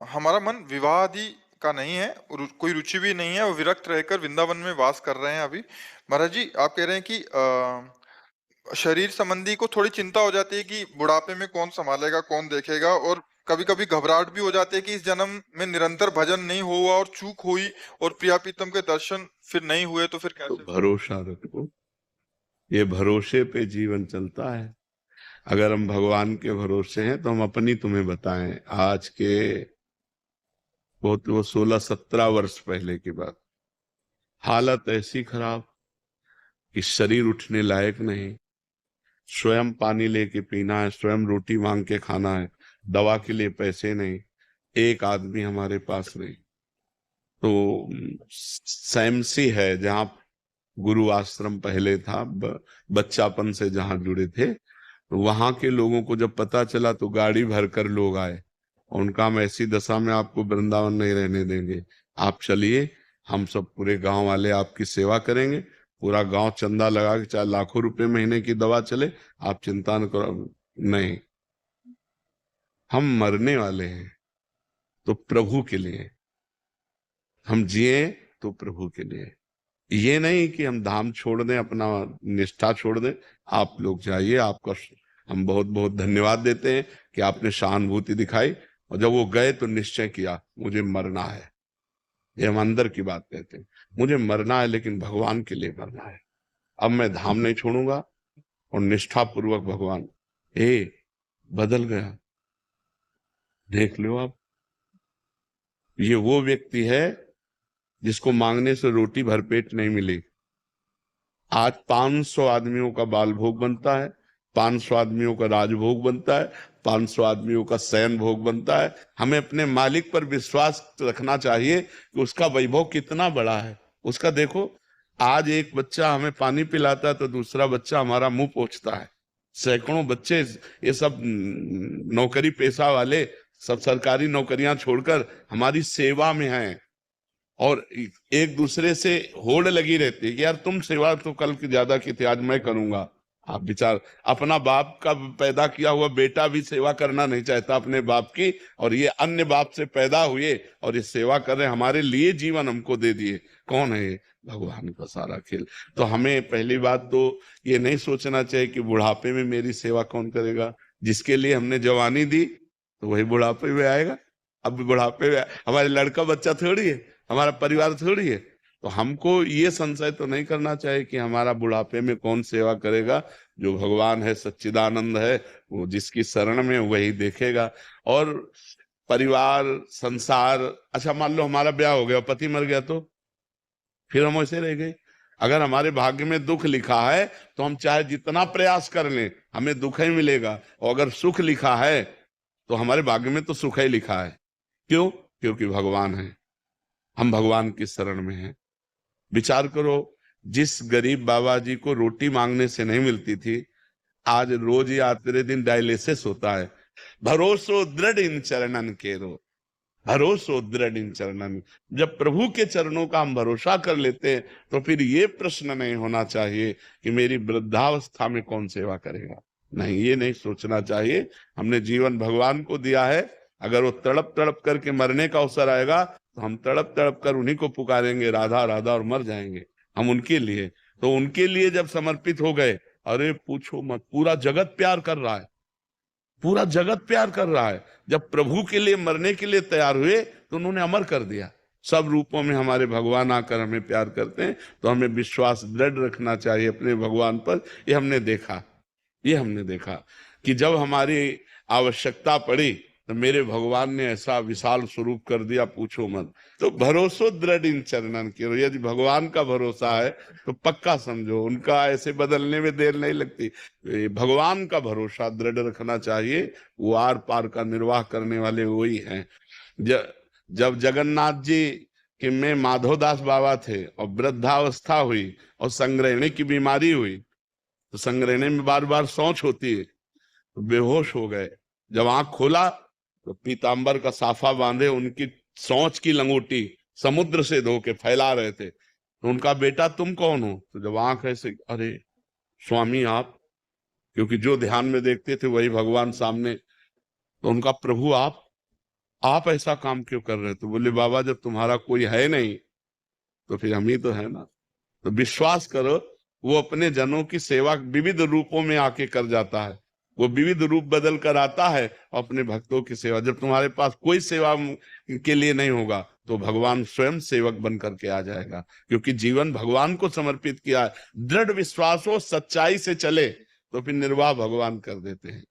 हमारा मन विवाह आदि का नहीं है, कोई रुचि भी नहीं है और विरक्त रहकर वृंदावन में वास कर रहे हैं अभी। महाराज जी, आप कह रहे हैं कि शरीर संबंधी को थोड़ी चिंता हो जाती है कि बुढ़ापे में कौन संभालेगा, कौन देखेगा, और कभी-कभी घबराहट भी हो जाती है कि इस जन्म में निरंतर भजन नहीं हुआ और चूक हुई और प्रिया प्रीतम के दर्शन फिर नहीं हुए तो फिर तो कैसे होगा? भरोसा रखो, ये भरोसे पे जीवन चलता है। अगर हम भगवान के भरोसे हैं तो हम अपनी तुम्हें बताएं, आज के बहुत वो 16-17 वर्ष पहले की बात, हालत ऐसी खराब कि शरीर उठने लायक नहीं, स्वयं पानी लेके पीना है, स्वयं रोटी मांग के खाना है, दवा के लिए पैसे नहीं, एक आदमी हमारे पास नहीं। तो सैमसी है जहाँ गुरु आश्रम पहले था, बच्चापन से जहाँ जुड़े थे, तो वहां के लोगों को जब पता चला तो गाड़ी भरकर लोग आए। और उनका हम ऐसी दशा में आपको वृंदावन नहीं रहने देंगे, आप चलिए, हम सब पूरे गांव वाले आपकी सेवा करेंगे, पूरा गांव चंदा लगा के, चाहे लाखों रुपए महीने की दवा चले, आप चिंता न करो। नहीं, हम मरने वाले हैं तो प्रभु के लिए, हम जिए तो प्रभु के लिए। ये नहीं कि हम धाम छोड़ दें, अपना निष्ठा छोड़ दें। आप लोग जाइए, आपका हम बहुत बहुत धन्यवाद देते हैं कि आपने सहानुभूति दिखाई, और जब वो गए तो निश्चय किया मुझे मरना है। ये हम अंदर की बात कहते हैं, मुझे मरना है लेकिन भगवान के लिए मरना है। अब मैं धाम नहीं छोड़ूंगा, और निष्ठा पूर्वक भगवान बदल गया। देख लो आप, ये वो व्यक्ति है जिसको मांगने से रोटी भरपेट नहीं मिली। आज 500 आदमियों का बाल भोग बनता है, 500 आदमियों का राजभोग बनता है, 500 आदमियों का शयन भोग बनता है। हमें अपने मालिक पर विश्वास रखना चाहिए कि उसका वैभव कितना बड़ा है। उसका देखो, आज एक बच्चा हमें पानी पिलाता है तो दूसरा बच्चा हमारा मुंह पोंछता है। सैकड़ों बच्चे, ये सब नौकरी पेशा वाले, सब सरकारी नौकरियां छोड़कर हमारी सेवा में हैं, और एक दूसरे से होड़ लगी रहती है कि यार तुम सेवा तो कल की ज्यादा की थी, आज मैं करूंगा। आप विचार, अपना बाप का पैदा किया हुआ बेटा भी सेवा करना नहीं चाहता अपने बाप की, और ये अन्य बाप से पैदा हुए और ये सेवा कर रहे, हमारे लिए जीवन हमको दे दिए। कौन है ये? भगवान का सारा खेल। तो हमें पहली बात तो ये नहीं सोचना चाहिए कि बुढ़ापे में मेरी सेवा कौन करेगा। जिसके लिए हमने जवानी दी तो वही बुढ़ापे में आएगा। अब बुढ़ापे में हमारे लड़का बच्चा थोड़ी है, हमारा परिवार थोड़ी है। तो हमको ये संशय तो नहीं करना चाहिए कि हमारा बुढ़ापे में कौन सेवा करेगा। जो भगवान है, सच्चिदानंद है, वो जिसकी शरण में वही देखेगा। और परिवार, संसार, अच्छा मान लो हमारा ब्याह हो गया, पति मर गया, तो फिर हम ऐसे रह गए। अगर हमारे भाग्य में दुख लिखा है तो हम चाहे जितना प्रयास कर लें हमें दुख ही मिलेगा, और अगर सुख लिखा है तो हमारे भाग्य में तो सुख ही लिखा है। क्यों? क्योंकि भगवान है, हम भगवान की शरण में हैं। विचार करो, जिस गरीब बाबा जी को रोटी मांगने से नहीं मिलती थी, आज रोज या तेरे दिन डायलिसिस होता है। भरोसो दृढ़ इन चरणन केरो, भरोसो दृढ़ इन चरणन। जब प्रभु के चरणों का हम भरोसा कर लेते हैं तो फिर ये प्रश्न नहीं होना चाहिए कि मेरी वृद्धावस्था में कौन सेवा करेगा। नहीं, ये नहीं सोचना चाहिए। हमने जीवन भगवान को दिया है, अगर वो तड़प तड़प करके मरने का अवसर आएगा तो हम तड़प तड़प कर उन्हीं को पुकारेंगे, राधा राधा, और मर जाएंगे हम उनके लिए। तो उनके लिए जब समर्पित हो गए, अरे पूछो मत, पूरा जगत प्यार कर रहा है, पूरा जगत प्यार कर रहा है। जब प्रभु के लिए मरने के लिए तैयार हुए तो उन्होंने अमर कर दिया। सब रूपों में हमारे भगवान आकर हमें प्यार करते हैं, तो हमें विश्वास दृढ़ रखना चाहिए अपने भगवान पर। ये हमने देखा, ये हमने देखा कि जब हमारी आवश्यकता पड़ी तो मेरे भगवान ने ऐसा विशाल स्वरूप कर दिया, पूछो मत। तो भरोसो दृढ़ इन चरणन की, यदि भगवान का भरोसा है तो पक्का समझो उनका ऐसे बदलने में देर नहीं लगती। भगवान का भरोसा दृढ़ रखना चाहिए, वो आर पार का निर्वाह करने वाले वही हैं। जब जगन्नाथ जी के में माधवदास बाबा थे और वृद्धावस्था हुई और संग्रहणी की बीमारी हुई, तो संग्रहणी में बार बार सोच होती है, तो बेहोश हो गए। जब आंख खोला तो पीतांबर का साफा बांधे उनकी सोच की लंगोटी समुद्र से धो के फैला रहे थे। तो उनका बेटा तुम कौन हो? तो जब आंख ऐसे, अरे स्वामी आप, क्योंकि जो ध्यान में देखते थे वही भगवान सामने। तो उनका प्रभु आप? आप ऐसा काम क्यों कर रहे हो? तो बोले बाबा जब तुम्हारा कोई है नहीं तो फिर हम ही तो है ना। तो विश्वास करो, वो अपने जनों की सेवा विविध रूपों में आके कर जाता है। वो विविध रूप बदल कर आता है अपने भक्तों की सेवा। जब तुम्हारे पास कोई सेवा के लिए नहीं होगा तो भगवान स्वयं सेवक बन करके आ जाएगा, क्योंकि जीवन भगवान को समर्पित किया है। दृढ़ विश्वास हो, सच्चाई से चले तो फिर निर्वाह भगवान कर देते हैं।